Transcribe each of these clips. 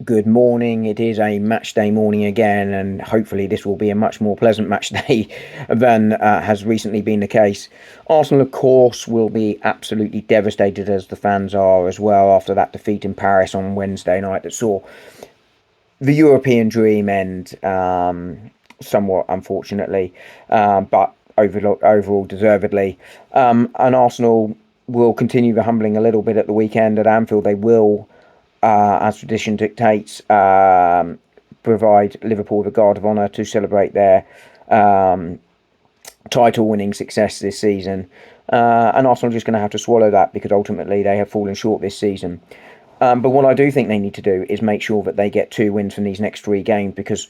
Good morning. It is a match day morning again, and hopefully, this will be a much more pleasant match day than has recently been the case. Arsenal, of course, will be absolutely devastated, as the fans are as well, after that defeat in Paris on Wednesday night that saw the European dream end, somewhat unfortunately, but overall deservedly. And Arsenal will continue the humbling a little bit at the weekend at Anfield. They will, as tradition dictates, provide Liverpool the guard of honour to celebrate their um, title-winning success this season. And Arsenal are just going to have to swallow that because ultimately they have fallen short this season. But what I do think they need to do is make sure that they get 2 wins from these next 3 games because,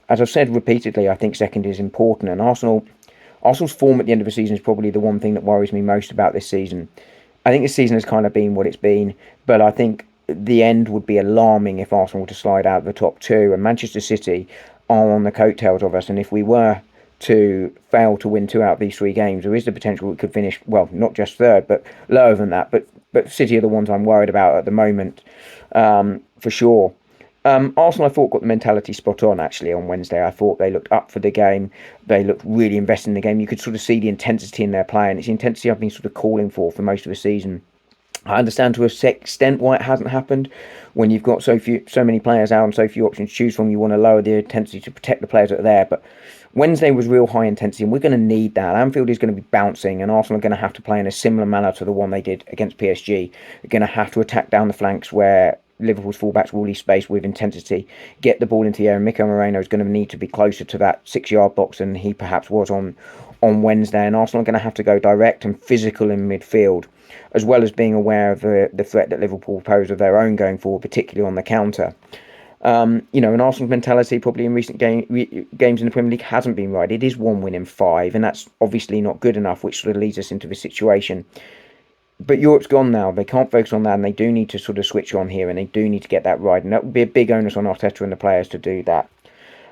as I've said repeatedly, I think second is important. And Arsenal's form at the end of the season is probably the one thing that worries me most about this season. I think this season has kind of been what it's been, but I think the end would be alarming if Arsenal were to slide out of the top two. And Manchester City are on the coattails of us. And if we were to fail to win 2 out of these 3 games, there is the potential we could finish, well, not just third, but lower than that. But City are the ones I'm worried about at the moment, for sure. Arsenal, I thought, got the mentality spot on actually on Wednesday. I thought they looked up for the game. They looked really invested in the game. You could sort of see the intensity in their play, and it's the intensity I've been sort of calling for most of the season. I understand to a extent why it hasn't happened. When you've got so many players out and so few options to choose from, you want to lower the intensity to protect the players that are there. But Wednesday was real high intensity, and we're going to need that. Anfield is going to be bouncing, and Arsenal are going to have to play in a similar manner to the one they did against PSG. They're going to have to attack down the flanks where Liverpool's fullbacks will leave space with intensity, get the ball into the air. And Miko Moreno is going to need to be closer to that 6 yard box than he perhaps was on Wednesday. And Arsenal are going to have to go direct and physical in midfield, as well as being aware of the threat that Liverpool pose of their own going forward, particularly on the counter. And Arsenal's mentality probably in recent games in the Premier League hasn't been right. It is 1 win in 5, and that's obviously not good enough, which sort of leads us into this situation. But Europe's gone now. They can't focus on that, and they do need to sort of switch on here, and they do need to get that right. And that would be a big onus on Arteta and the players to do that.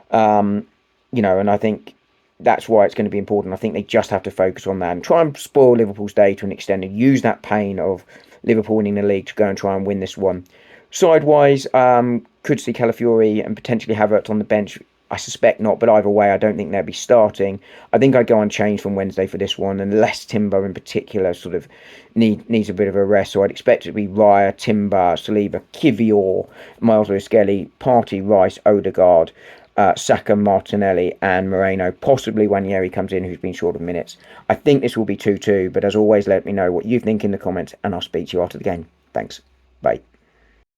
And I think that's why it's going to be important. I think they just have to focus on that and try and spoil Liverpool's day to an extent and use that pain of Liverpool winning the league to go and try and win this one. Sidewise, could see Calafiori and potentially Havertz on the bench. I suspect not, but either way, I don't think they'll be starting. I think I'd go unchanged from Wednesday for this one, unless Timber in particular sort of needs a bit of a rest. So I'd expect it to be Raya, Timber, Saliba, Kivior, Miles Lewis-Skelly, Partey, Rice, Odegaard, Saka, Martinelli, and Moreno. Possibly Wanyeri comes in, who's been short of minutes. I think this will be 2-2, but as always, let me know what you think in the comments, and I'll speak to you after the game. Thanks. Bye.